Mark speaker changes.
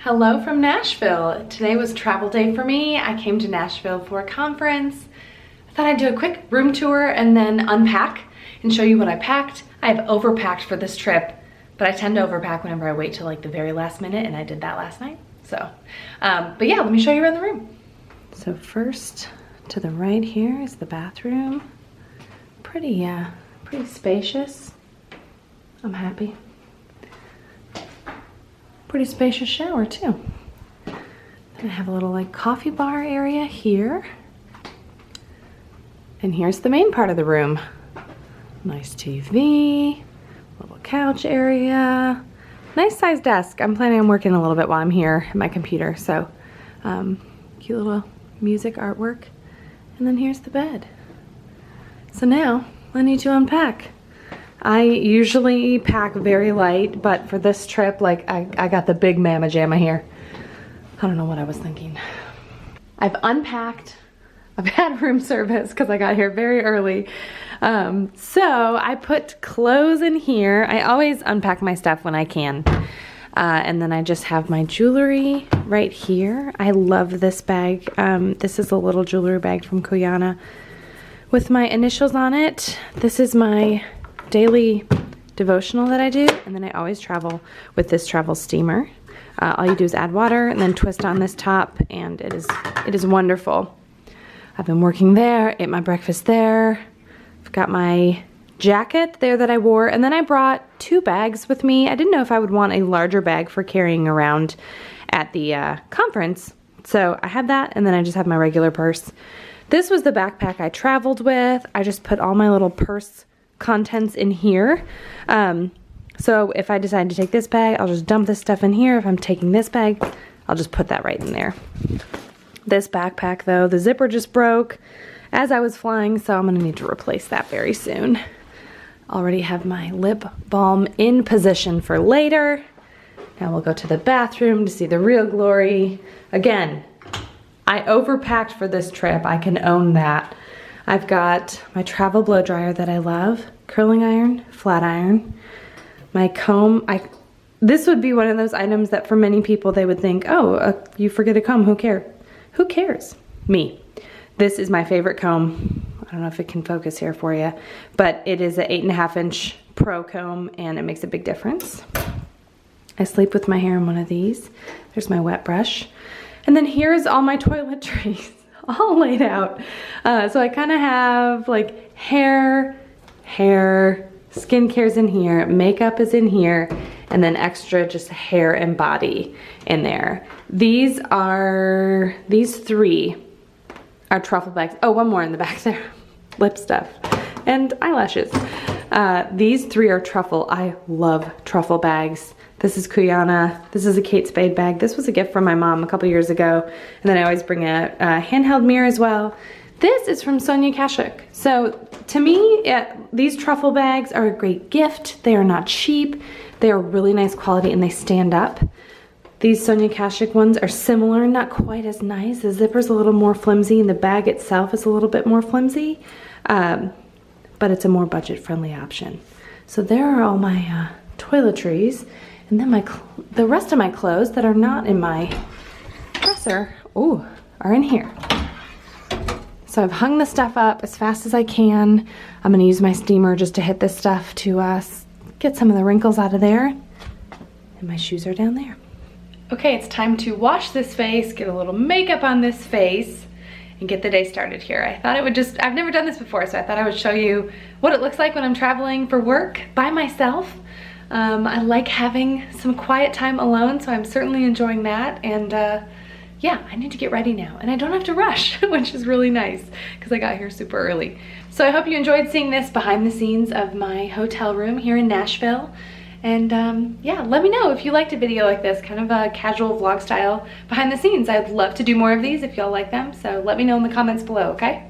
Speaker 1: Hello from Nashville. Today was travel day for me. I came to Nashville for a conference. I thought I'd do a quick room tour and then unpack and show you what I packed. I have overpacked for this trip, but I tend to overpack whenever I wait till like the very last minute, and I did that last night. So, but yeah, let me show you around the room. So first, to the right here is the bathroom. Pretty spacious. I'm happy. Pretty spacious shower too. Then I have a little like coffee bar area here. And here's the main part of the room. Nice TV, little couch area, nice size desk. I'm planning on working a little bit while I'm here at my computer. So cute little music artwork. And then here's the bed. So now I need to unpack. I usually pack very light, but for this trip, like I got the big mamma jamma here. I don't know what I was thinking. I've unpacked. I've had room service because I got here very early. So I put clothes in here. I always unpack my stuff when I can. And then I just have my jewelry right here. I love this bag. This is a little jewelry bag from Koyana with my initials on it. This is my daily devotional that I do, and then I always travel with this travel steamer. All you do is add water and then twist on this top, and it is wonderful. I've been working there, ate my breakfast there. I've got my jacket there that I wore, and then I brought 2 bags with me. I didn't know if I would want a larger bag for carrying around at the conference, so I had that, and then I just have my regular purse. This was the backpack I traveled with. I just put all my little purse contents in here. So if I decide to take this bag, I'll just dump this stuff in here. If I'm taking this bag, I'll just put that right in there. This backpack though, the zipper just broke as I was flying, so I'm gonna need to replace that very soon. Already have my lip balm in position for later. Now we'll go to the bathroom to see the real glory. Again, I overpacked for this trip. I can own that. I've got my travel blow dryer that I love, curling iron, flat iron, my comb. This would be one of those items that for many people they would think, oh, you forget a comb, who cares? Who cares? Me. This is my favorite comb. I don't know if it can focus here for you, but it is an 8.5-inch pro comb, and it makes a big difference. I sleep with my hair in one of these. There's my wet brush. And then here's all my toiletries. All laid out. So I kind of have like hair, skincare's in here, makeup is in here, and then extra just hair and body in there. These 3 are truffle bags. Oh, one more in the back there. Lip stuff and eyelashes. These 3 are truffle. I love truffle bags. This is Koyana. This is a Kate Spade bag. This was a gift from my mom a couple years ago. And then I always bring a handheld mirror as well. This is from Sonia Kashuk. So to me, these truffle bags are a great gift. They are not cheap. They are really nice quality and they stand up. These Sonia Kashuk ones are similar, not quite as nice. The zipper's a little more flimsy and the bag itself is a little bit more flimsy. But it's a more budget-friendly option. So there are all my toiletries. And then the rest of my clothes that are not in my dresser, are in here. So I've hung the stuff up as fast as I can. I'm gonna use my steamer just to hit this stuff to get some of the wrinkles out of there. And my shoes are down there. Okay, it's time to wash this face, get a little makeup on this face, and get the day started here. I thought it would I've never done this before, so I thought I would show you what it looks like when I'm traveling for work by myself. I like having some quiet time alone, so I'm certainly enjoying that. And yeah, I need to get ready now. And I don't have to rush, which is really nice because I got here super early. So I hope you enjoyed seeing this behind the scenes of my hotel room here in Nashville. And yeah, let me know if you liked a video like this, kind of a casual vlog style behind the scenes. I'd love to do more of these if y'all like them. So let me know in the comments below, okay?